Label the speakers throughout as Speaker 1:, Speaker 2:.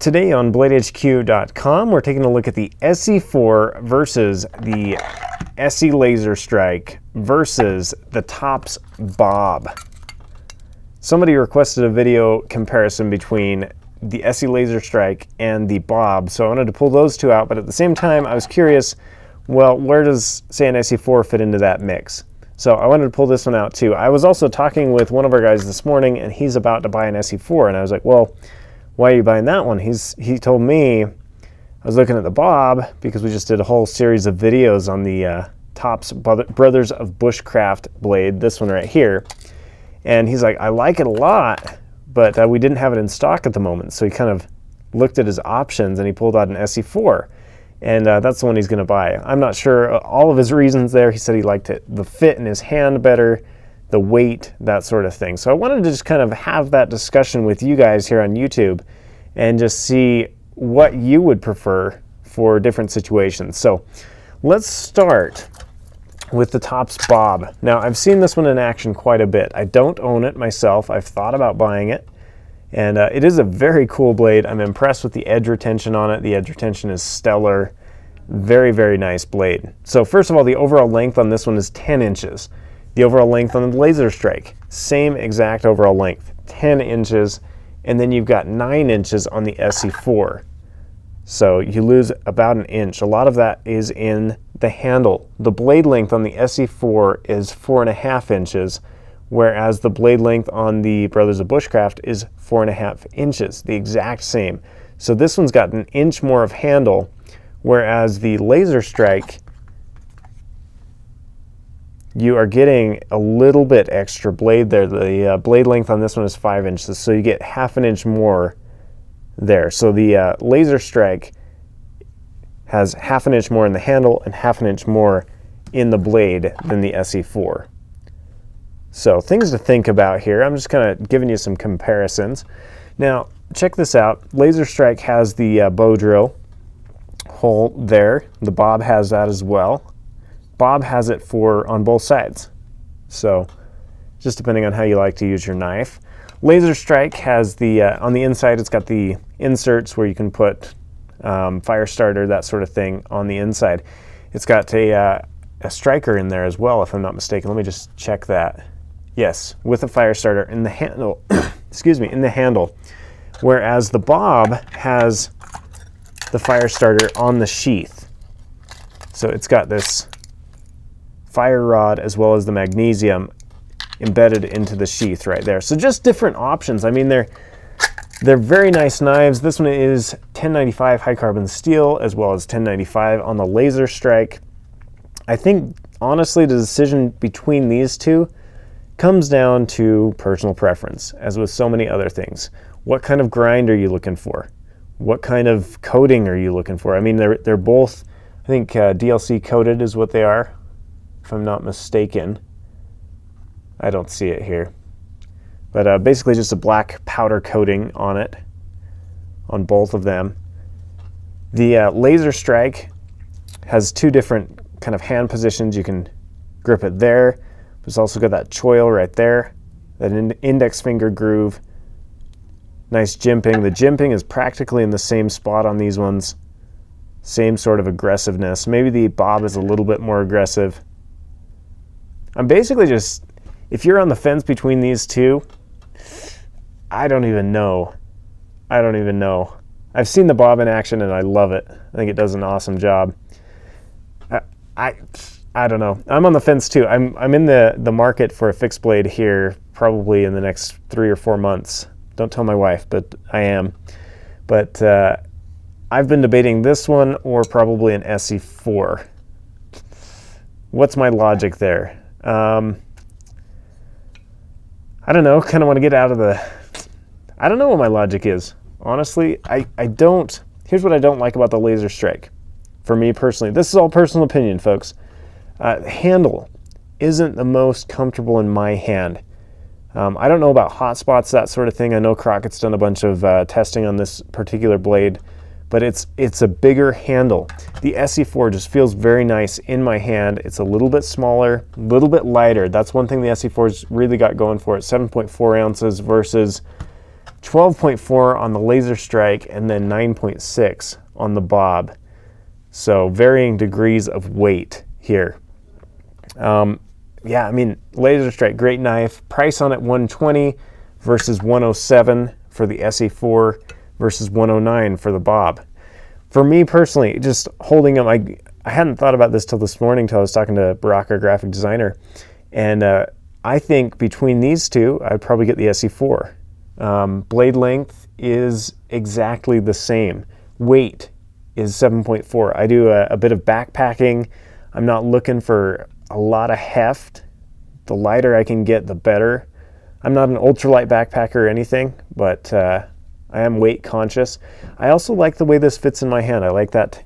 Speaker 1: Today on BladeHQ.com, we're taking a look at the ESEE4 versus the ESEE Laser Strike versus the Tops B.O.B. Somebody requested a video comparison between the ESEE Laser Strike and the B.O.B, so I wanted to pull those two out, but at the same time I was curious, well, where does, say, an ESEE4 fit into that mix? So I wanted to pull this one out too. I was also talking with one of our guys this morning, and he's about to buy an ESEE4, and I was like, well, why are you buying that one? He told me, I was looking at the B.O.B because we just did a whole series of videos on the Tops Brothers of Bushcraft blade, this one right here. And he's like, I like it a lot, but we didn't have it in stock at the moment. So he kind of looked at his options and he pulled out an ESEE4. And that's the one he's going to buy. I'm not sure all of his reasons there. He said he liked it, the fit in his hand better, the weight, that sort of thing. So I wanted to just kind of have that discussion with you guys here on YouTube and just see what you would prefer for different situations. So let's start with the Tops B.O.B. Now, I've seen this one in action quite a bit. I don't own it myself. I've thought about buying it. And it is a very cool blade. I'm impressed with the edge retention on it. The edge retention is stellar. Very, very nice blade. So first of all, the overall length on this one is 10 inches. The overall length on the Laser Strike, same exact overall length, 10 inches. And then you've got 9 inches on the ESEE4. So you lose about an inch. A lot of that is in the handle. The blade length on the ESEE4 is 4.5 inches. Whereas the blade length on the Brothers of Bushcraft is 4.5 inches, the exact same. So this one's got an inch more of handle, whereas the Laser Strike, you are getting a little bit extra blade there. The blade length on this one is 5 inches, so you get half an inch more there. So the Laser Strike has half an inch more in the handle and half an inch more in the blade than the ESEE4. So things to think about here. I'm just kind of giving you some comparisons. Now, check this out. Laser Strike has the bow drill hole there. The B.O.B has that as well. B.O.B has it on both sides. So just depending on how you like to use your knife. Laser Strike has on the inside, it's got the inserts where you can put fire starter, that sort of thing on the inside. It's got a striker in there as well, if I'm not mistaken. Let me just check that. Yes, with a fire starter in the handle, excuse me, in the handle. Whereas the B.O.B has the fire starter on the sheath. So it's got this fire rod as well as the magnesium embedded into the sheath right there. So just different options. I mean, they're very nice knives. This one is 1095 high carbon steel as well as 1095 on the Laser Strike. I think, honestly, the decision between these two comes down to personal preference, as with so many other things. What kind of grind are you looking for? What kind of coating are you looking for? I mean, they're both, I think DLC coated is what they are, if I'm not mistaken. I don't see it here. But basically just a black powder coating on it, on both of them. The Laser Strike has two different kind of hand positions. You can grip it there. It's also got that choil right there, that index finger groove. Nice jimping. The jimping is practically in the same spot on these ones. Same sort of aggressiveness. Maybe the B.O.B is a little bit more aggressive. I'm basically just, if you're on the fence between these two, I don't even know. I don't even know. I've seen the B.O.B in action and I love it. I think it does an awesome job. I don't know. I'm on the fence too. I'm in the market for a fixed blade here probably in the next 3 or 4 months. Don't tell my wife, but I am. But I've been debating this one or probably an ESEE4. What's my logic there? I don't know. Kind of want to get out of the... I don't know what my logic is. Honestly, I don't... Here's what I don't like about the Laser Strike. For me personally, this is all personal opinion, folks. Handle isn't the most comfortable in my hand. I don't know about hot spots, that sort of thing. I know Crockett's done a bunch of testing on this particular blade, but it's a bigger handle. The ESEE4 just feels very nice in my hand. It's a little bit smaller, a little bit lighter. That's one thing the ESEE4's really got going for it. 7.4 ounces versus 12.4 on the Laser Strike, and then 9.6 on the Bob. So varying degrees of weight here. Yeah, I mean, Laser Strike, great knife. Price on it $120 versus $107 for the ESEE4 versus $109 for the Bob. For me personally, just holding them, I hadn't thought about this till this morning, till I was talking to Barack, our graphic designer, and I think between these two, I'd probably get the ESEE4. Blade length is exactly the same. Weight is 7.4. I do a bit of backpacking. I'm not looking for a lot of heft. The lighter I can get, the better. I'm not an ultralight backpacker or anything, but I am weight conscious. I also like the way this fits in my hand. I like that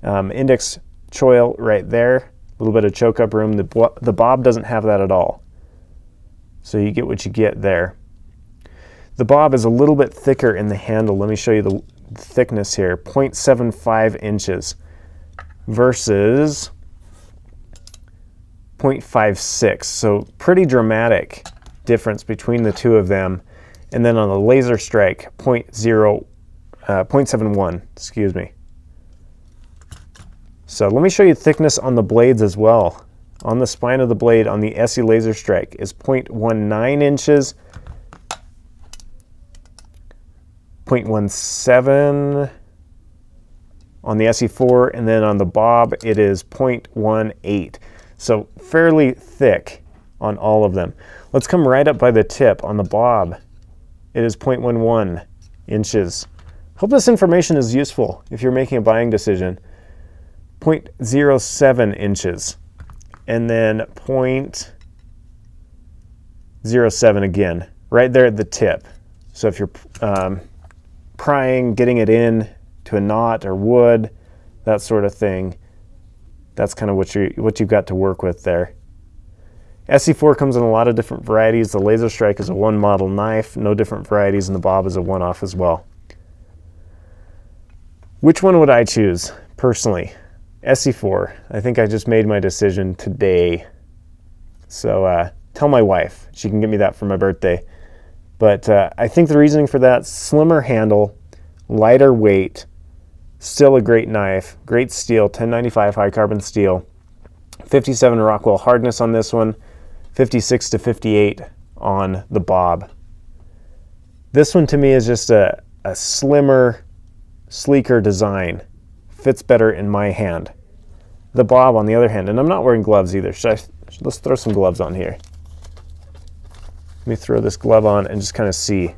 Speaker 1: index choil right there, a little bit of choke up room. The Bob doesn't have that at all. So you get what you get there. The Bob is a little bit thicker in the handle. Let me show you the thickness here. 0.75 inches versus 0.56. So pretty dramatic difference between the two of them. And then on the Laser Strike, 0.71, excuse me. So let me show you thickness on the blades as well. On the spine of the blade on the ESEE Laser Strike is 0.19 inches, 0.17 on the ESEE4, and then on the Bob it is 0.18. So fairly thick on all of them. Let's come right up by the tip. On the Bob, it is 0.11 inches. Hope this information is useful if you're making a buying decision. 0.07 inches. And then 0.07 again, right there at the tip. So if you're prying, getting it in to a knot or wood, that sort of thing, that's kind of what you've got to work with there. ESEE4 comes in a lot of different varieties. The Laser Strike is a one model knife, no different varieties, and the Bob is a one-off as well. Which one would I choose personally? ESEE4. I think I just made my decision today. So tell my wife. She can get me that for my birthday. But I think the reasoning for that, slimmer handle, lighter weight, still a great knife, great steel, 1095 high carbon steel, 57 Rockwell hardness on this one, 56 to 58 on the Bob. This one to me is just a slimmer, sleeker design. Fits better in my hand. The Bob on the other hand, and I'm not wearing gloves either. Let's throw some gloves on here. Let me throw this glove on and just kind of see.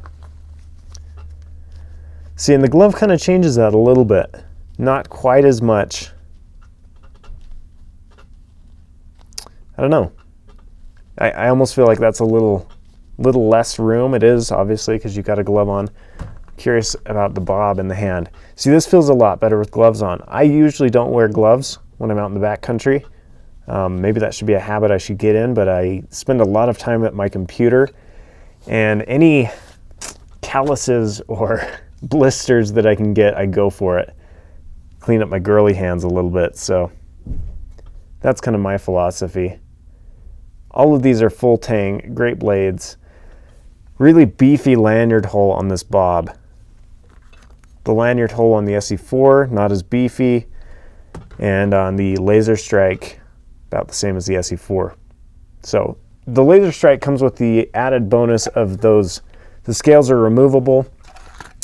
Speaker 1: See, and the glove kind of changes that a little bit. Not quite as much. I don't know. I almost feel like that's a little less room. It is, obviously, because you've got a glove on. Curious about the Bob in the hand. See, this feels a lot better with gloves on. I usually don't wear gloves when I'm out in the backcountry. Maybe that should be a habit I should get in, but I spend a lot of time at my computer, and any calluses or blisters that I can get, I go for it. Clean up my girly hands a little bit, so that's kind of my philosophy. All of these are full tang, great blades. Really beefy lanyard hole on this Bob. The lanyard hole on the ESEE4, not as beefy, and on the Laser Strike, about the same as the ESEE4. So the Laser Strike comes with the added bonus of the scales are removable,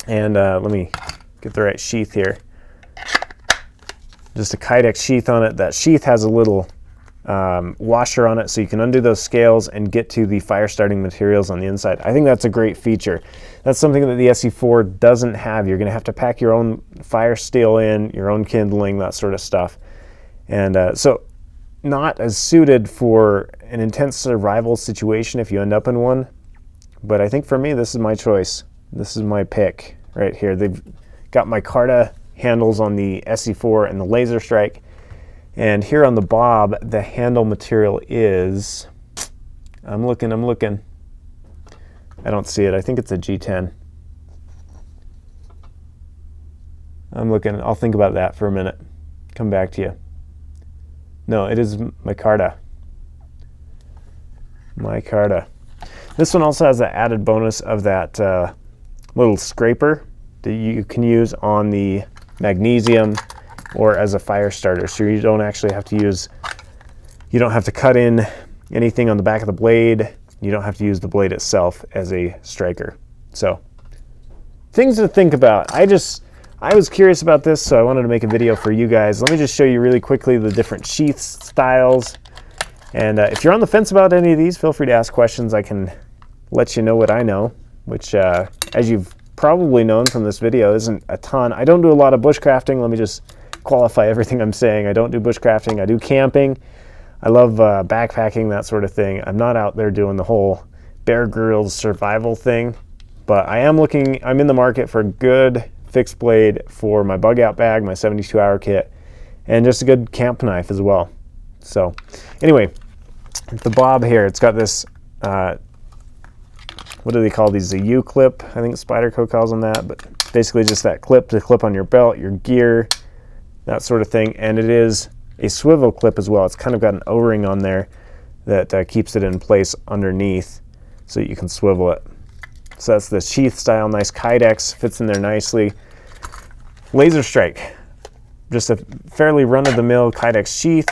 Speaker 1: and let me get the right sheath here. Just a Kydex sheath on it. That sheath has a little washer on it, so you can undo those scales and get to the fire starting materials on the inside. I think that's a great feature. That's something that the ESEE4 doesn't have. You're going to have to pack your own fire steel in, your own kindling, that sort of stuff. And so not as suited for an intense survival situation if you end up in one. But I think for me, this is my choice. This is my pick right here. They've got micarta handles on the ESEE4 and the Laser Strike. And here on the Bob, the handle material is, I'm looking. I don't see it. I think it's a G10. I'm looking. I'll think about that for a minute. Come back to you. No, it is micarta. Micarta. This one also has the added bonus of that little scraper that you can use on the magnesium or as a fire starter, so you don't actually have to use, you don't have to cut in anything on the back of the blade. You don't have to use the blade itself as a striker. So things to think about. I was curious about this, so I wanted to make a video for you guys. Let me just show you really quickly the different sheath styles. And if you're on the fence about any of these, feel free to ask questions. I can let you know what I know, which as you've probably known from this video, isn't a ton. I don't do a lot of bushcrafting. Let me just qualify everything I'm saying. I don't do bushcrafting. I do camping. I love backpacking, that sort of thing. I'm not out there doing the whole Bear Grylls survival thing, but I'm in the market for a good fixed blade for my bug out bag, my 72-hour kit, and just a good camp knife as well. So anyway, the bob here, it's got this, what do they call these? A U-clip, I think Spyderco calls them that, but basically just that clip to clip on your belt, your gear, that sort of thing. And it is a swivel clip as well. It's kind of got an O-ring on there that keeps it in place underneath so you can swivel it. So that's the sheath style, nice Kydex, fits in there nicely. Laser strike, just a fairly run-of-the-mill Kydex sheath.